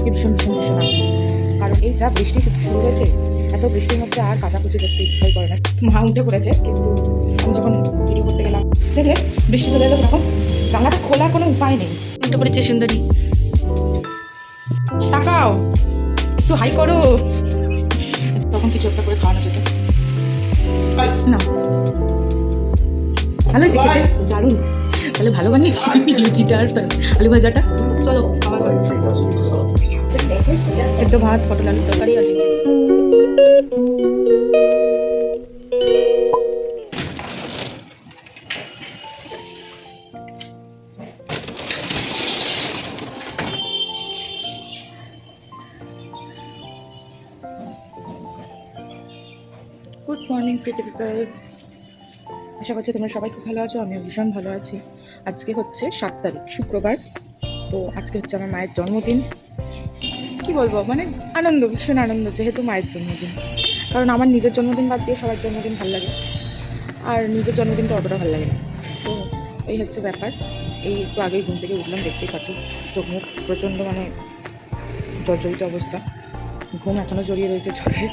আজকে ভীষণ ভীষণ ভীষণ আনন্দ, কারণ এই যা বৃষ্টি শুরু হয়েছে, এত বৃষ্টির মধ্যে আর কাচাকুচি করতে ইচ্ছাই করে না। মা উঠে পড়েছে, কিন্তু আমি যখন ভিডিও করতে গেলাম দেখলে বৃষ্টি চলে এলো, তখন জানলাটা খোলার কোনো উপায় নেই। উঠে পড়েছে সুন্দরী, তাকাও একটু হাই করো, তখন কিছু একটা করে খাওয়ানো যেত না। ভালো হয়েছে খেতে, দারুণ। তাহলে ভালো বানিয়েছি লুচিটা আর আলু ভাজাটা। চলো খাওয়া যাবে, সেদ্ধ ভাত, পটল আলুর তরকারি আর গুড মর্নিং প্রিটি পিপলস। আশা করছি তোমরা সবাই খুব ভালো আছো, আমিও ভীষণ ভালো আছি। আজকে হচ্ছে 7 তারিখ, শুক্রবার। তো আজকে হচ্ছে আমার মায়ের জন্মদিন। কি বলবো, মানে আনন্দ, ভীষণ আনন্দ, যেহেতু মায়ের জন্মদিন। কারণ আমার নিজের জন্মদিন বাদ দিয়ে সবার জন্মদিন ভালো লাগে, আর নিজের জন্মদিনটা অতটা ভালো লাগে না। তো এই হচ্ছে ব্যাপার। এই একটু আগেই ঘুম থেকে উঠলাম, দেখতেই পাচ্ছ চোখ মুখ প্রচণ্ড মানে জর্জরিত অবস্থা, ঘুম এখনও জড়িয়ে রয়েছে চোখে।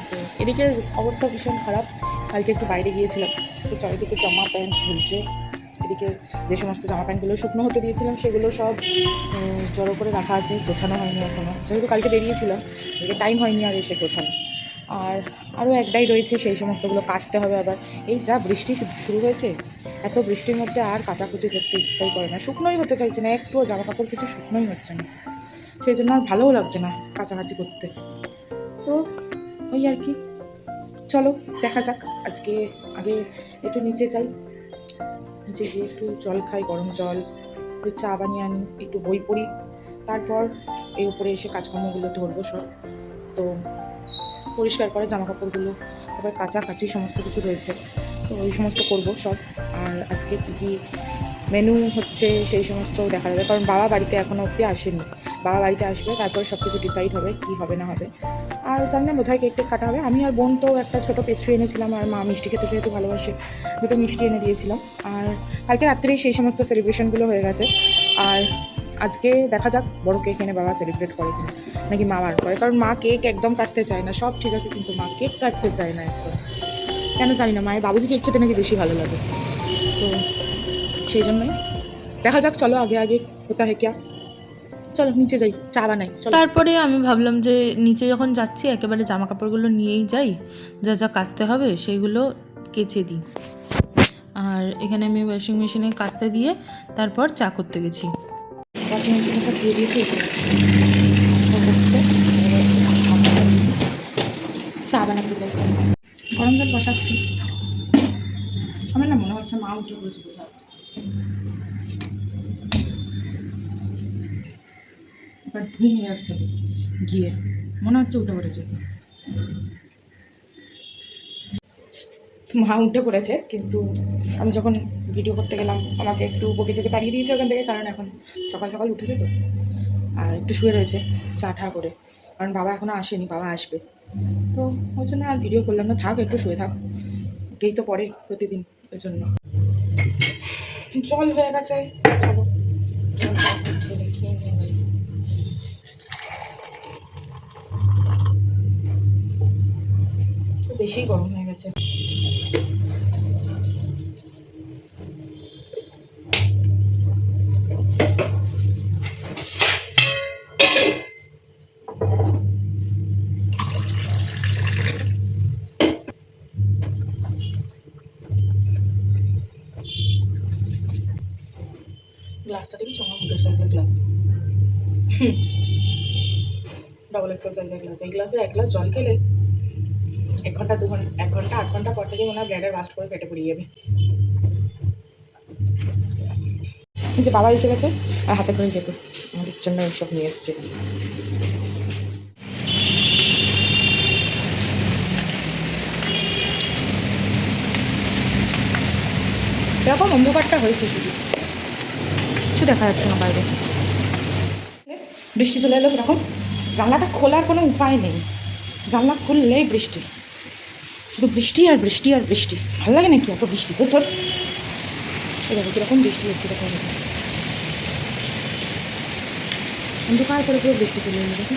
তো এদিকে অবস্থা ভীষণ খারাপ। কালকে একটু বাইরে গিয়েছিলাম, তো চারিদিকে জামা প্যান্ট ঝুলছে। এদিকে যে সমস্ত জামা প্যান্টগুলো শুকনো হতে দিয়েছিলাম সেগুলো সব জড়ো করে রাখা আছে, গোছানো হয়নি এখনও, যেহেতু কালকে বেরিয়েছিলাম, এদিকে টাইম হয়নি আর এসে গোছানো। আর আরও একটাই রয়েছে, সেই সমস্তগুলো কাচতে হবে আবার। এই যা বৃষ্টি শুরু হয়েছে, এত বৃষ্টির মধ্যে আর কাচাকুচি করতে ইচ্ছাই করে না, শুকনোই হতে চাইছে না, একটুও জামা কাপড় কিছু শুকনোই হচ্ছে না, সেই জন্য আর ভালোও লাগছে না কাচাকাচি করতে। তো ওই আর কি, চলো দেখা যাক। আজকে আগে একটু নিচে যাই, নিচে গিয়ে একটু জল খাই, গরম জল, একটু চা বানিয়ে আনি, একটু বই পড়ি, তারপর এই উপরে এসে কাজকর্মগুলো ধরবো সব। তো পরিষ্কার করা জামা কাপড়গুলো, তারপর কাচাকাচি সমস্ত কিছু রয়েছে, তো ওই সমস্ত করবো সব। আর আজকে কী কী মেনু হচ্ছে সেই সমস্ত দেখা যাবে, কারণ বাবা বাড়িতে এখনও অবধি আসেনি। বাবা বাড়িতে আসবে, তারপর সব কিছু ডিসাইড হবে কী হবে না হবে। আর জানি না, বোধহয় কেক টেক কাটা হবে। আমি আর বোন তো একটা ছোটো পেস্ট্রি এনেছিলাম, আর মা মিষ্টি খেতে যেহেতু ভালোবাসে, দুটো মিষ্টি এনে দিয়েছিলাম। আর কালকে রাত্রেই সেই সমস্ত সেলিব্রেশনগুলো হয়ে গেছে। আর আজকে দেখা যাক বড় কেক এনে বাবা সেলিব্রেট করে কিনা, নাকি মা বার করে। কারণ মা কেক একদম কাটতে চায় না, সব ঠিক আছে কিন্তু মা কেক কাটতে চায় না একদম, কেন জানি না। মায়ের বাবুজি কেক খেতে নাকি বেশি ভালো লাগে, তো সেই জন্যই দেখা যাক। চলো আগে আগে কোথা হে ক্যা, চলো নিচে যাই, চা বানাই। তারপরে আমি ভাবলাম যে নিচে যখন যাচ্ছি একেবারে জামা কাপড়গুলো নিয়েই যাই, যা যা কাচতে হবে সেইগুলো কেচে দিই। আর এখানে আমি ওয়াশিং মেশিনে কাচতে দিয়ে তারপর চা করতে গেছি। ওয়াশিং মেশিনটা দিয়ে দিয়েছি, চা বানাতে যাই। গরম জল বসাচ্ছি। আমার না মনে হচ্ছে মা উঠে পড়েছে কোথাও, এবার ধুম হয়ে আসতে হবে গিয়ে, মনে হচ্ছে উঠে পড়েছে। মা উঠে পড়েছে, কিন্তু আমি যখন ভিডিও করতে গেলাম আমাকে একটু বকে চোখে তাড়িয়ে দিয়েছে ওখান থেকে, কারণ এখন সকাল সকাল উঠেছে তো, আর একটু শুয়ে রয়েছে চা ঠা করে, কারণ বাবা এখনও আসেনি, বাবা আসবে। তো ওই জন্য আর ভিডিও করলাম না, থাক একটু শুয়ে থাক, উঠেই তো পড়ে প্রতিদিন, ওই জন্য। জল হয়ে গেছে, চলো জলটা খেয়ে নিয়ে যাই। বেশি গরম হয়ে গেছে। গ্লাসটা দেখি, আমার মোটর সাইজের গ্লাস, ডবল এক্সেল সাইজের গ্লাস। এই গ্লাসে এক গ্লাস জল খেলে 1 ঘন্টা 2 ঘন্টা 1 ঘন্টা 8 ঘন্টা পর থেকে মনে হয় ব্লাডার বাস্ট করে পেটে পড়ে যাবে। যে বাবা এসে গেছে আর হাতে করে যেত আমাদের জন্য সব নিয়ে এসছে। এরকম অন্ধকারটা হয়েছে, শুধু কিছু দেখা যাচ্ছে না বাইরে। বৃষ্টি চলে এলো, এরকম জানলাটা খোলার কোনো উপায় নেই, জানলা খুললেই বৃষ্টি, শুধু বৃষ্টি আর বৃষ্টি আর বৃষ্টি। ভালো লাগে নাকি এত বৃষ্টি? তো তোর এরকম কীরকম বৃষ্টি হচ্ছে, দেখো অন্ধকার করে পুরো বৃষ্টি চলে এলো দেখি।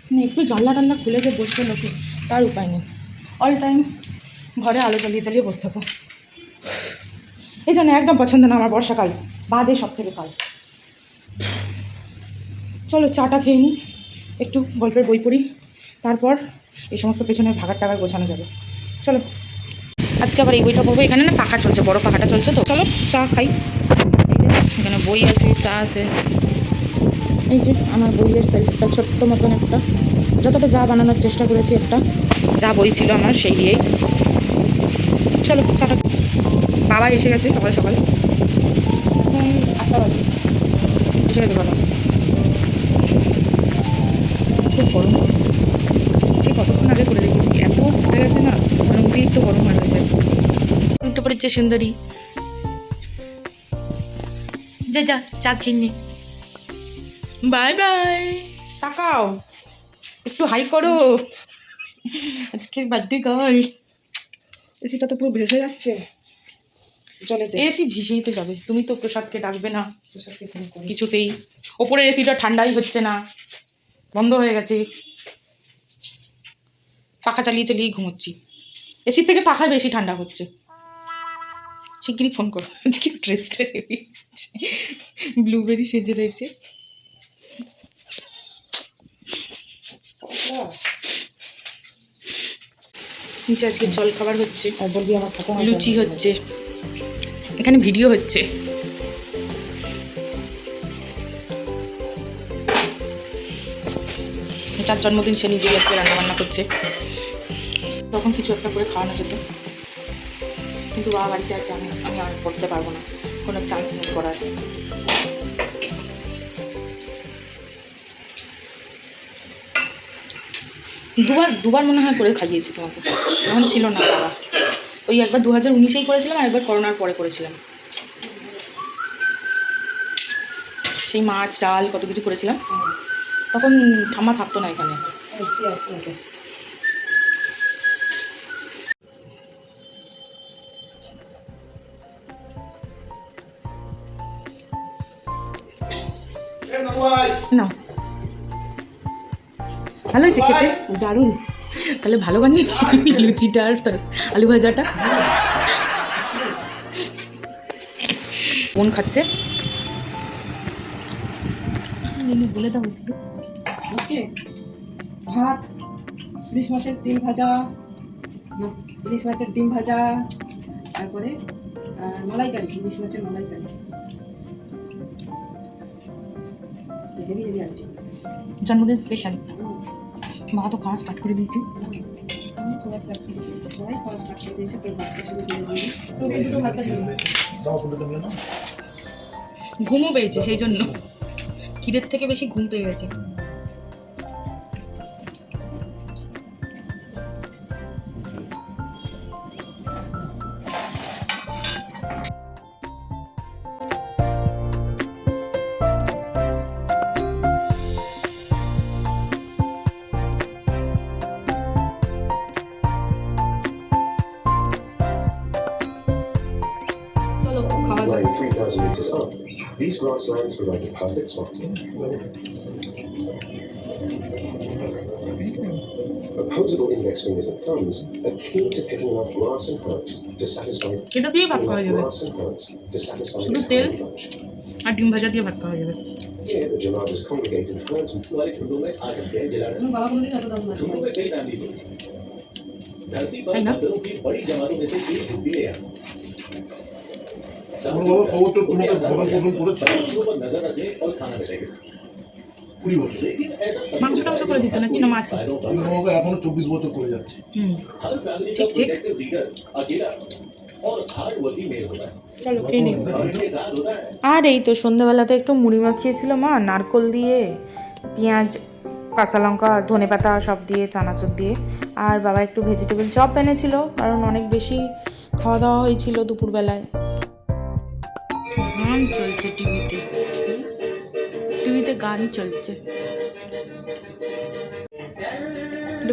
মানে একটু জানলা টান্না খুলে যে বসবে লোকে তার উপায় নেই, অল টাইম ঘরে আলো জ্বালিয়ে জ্বালিয়ে বসে থাকো। এই জন্য একদম পছন্দ না আমার বর্ষাকাল, বাজে সব থেকে কাল। চলো চাটা খেয়ে নিই, একটু গল্পের বই পড়ি, তারপর এই সমস্ত পেছনে ভাগার টাগার গোছানো যাবে। চলো আজকে আবার এই বইটা পড়বো, এখানে না পাখা চলছে, বড় পাখাটা চলছে তো। চলো চা খাই, এখানে বই আছে, চা আছে। এই যে আমার বইয়ের সেলফটা ছোট্ট মতন একটা, যতটা যা বানানোর চেষ্টা করেছি, একটা যা বই ছিল আমার সেই দিয়েই। চলো চাটা। বাবা এসে গেছে সকাল সকাল, এখন 8টা বাজে, এসে গেছে বাবা। খুব গরম, সে কতক্ষণ আগে করে রেখেছি, এত হয়ে গেছে না, মানে অতিরিক্ত গরম হয়ে রয়েছে। উঠতে পড়েছে সুন্দরী, যা যা চা খেয়ে নে, বাই বাই। তাকাও, একটু হাই করো, আজকের বার্থডে গার্ল। এসিটা তো পুরো ভেসে যাচ্ছে জলেতে। এসি ভিজেই তো যাবে, তুমি তো প্রসাদকে ডাকবে না কিছুতেই। ওপরের এসিটা ঠান্ডাই হচ্ছে না, বন্ধ হয়ে গেছে, পাখা চালিয়ে চালিয়ে ঘুমোচ্ছি, এসির থেকে পাখায় বেশি ঠান্ডা হচ্ছে। শিগগিরই ফোন করো, আজকে ড্রেসটা ব্লুবেরি সেজে রয়েছে। নিচে আজকে জল খাবার হচ্ছে, লুচি হচ্ছে, এখানে ভিডিও হচ্ছে। যার জন্মদিন সে নিজেই আজকে রান্নাবান্না করছে, তখন কিছু একটা করে খাওয়ানো যেত, কিন্তু বাবা বাড়িতে আছে, আমি আর করতে পারবো না, কোনো চান্স নেই করার। দুবার মনে হয় করে খাইয়েছি তোমাকে, তখন ছিল না বাবা। ওই একবার 2019-এই করেছিলাম, আর একবার করোনার পরে করেছিলাম। সেই মাছ ডাল কত কিছু করেছিলাম, তখন ঠাম্মা থাকতো না এখানে। না ভালো হয়েছে খেতে, দারুণ। তাহলে ভালো বানিয়েছি লুচিটা আর আলু ভাজাটা। বোন খাচ্ছে, বলে দাও। ভাত, ইলিশ মাছের তেল ভাজা, ইলিশ মাছের ডিম ভাজা, তারপরে মালাইকারি, ইলিশ মাছের মালাইকারি। হেভি হেভি আছে, জন্মদিন স্পেশাল। মা তো খাওয়া স্টার্ট করে দিয়েছি। আমি খাওয়া স্টার্ট করে দিয়েছি, সবাই খাওয়া স্টার্ট করে দিয়েছে, তো ভাতটা শুধু দিয়ে দিই। তো এই দুটো ভাতটা দিয়ে দিই। ঘুমও পেয়েছে, সেই জন্য খিদের থেকে বেশি ঘুম পেয়ে গেছে। চলো খাওয়া যাক। Lying 3,000 meters up, these grasslands provide a perfect spot. Opposable index fingers and thumbs are key to picking enough grass and herbs to satisfy এটা দিয়ে ভাত খাওয়া যাবে, grass and herbs to satisfy শুধু its তেল hungry lunch. আর ডিম ভাজা দিয়ে ভাত খাওয়া যাবে। Here, the Jamadas congregated herbs and वाले ठुड्डों में आ सकते हैं जलाना। বাবা কোনোদিন এত দাম না ठुड्डों में कई फैमिलीज होती हैं। धरती पर है ना? मजदूरों की बड़ी जमातों में से एक ठुड्डी ले आना। বাবা খবর তো তোমাকে ভরণ পোষণ করেছে चीजों पर नजर रखें और खाना मिलेगा। 20 বছর लेकिन ऐसा মাংস টাংস করে দিত নাকি, না মাছ? फायदों আমি पर তোমাকে এখনো 24 বছর করে যাচ্ছি হুম, हर फैमिली का ठीक, ठीक। प्रोटेक्टिव लीडर अकेला और हार्ड वर्किंग मेल होता है চলো খেয়ে নিই। और इनके साथ होता है আর এই তো সন্ধ্যাবেলাতে একটু মুড়ি মাখিয়েছিল মা, নারকোল দিয়ে, পেঁয়াজ, কাঁচা লঙ্কা, ধনেপাতা সব দিয়ে, চানাচুর দিয়ে। আর বাবা একটু ভেজিটেবল চপ এনেছিল, কারণ অনেক বেশি খাওয়া দাওয়া হয়েছিল দুপুরবেলায়। গান চলছে টিভিতে, টিভিতে গান চলছে।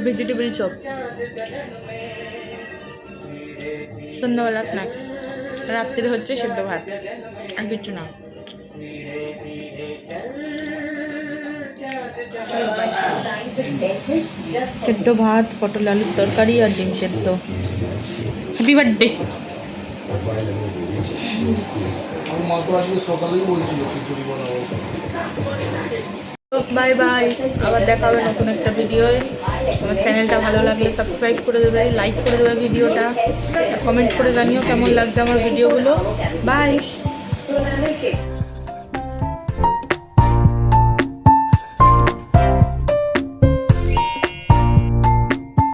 ভেজিটেবল চপ, সন্ধ্যাবেলা স্ন্যাক্স। রাত্রে হচ্ছে সেদ্ধ ভাত আর কিচ্ছু না। সেদ্ধ ভাত, পটল আলুর তরকারি আর ডিম সেদ্ধ। Happy birthday. আমার মা তো আজকে সকালেই বলছিল খিচুড়ি বানাবো। বাই বাই, আবার দেখা হবে নতুন একটা ভিডিওয়। আমার চ্যানেলটা ভালো লাগলে সাবস্ক্রাইব করে দেবে, লাইক করে দেবে ভিডিওটা, কমেন্ট করে জানিও কেমন লাগছে আমার ভিডিওগুলো। বাই।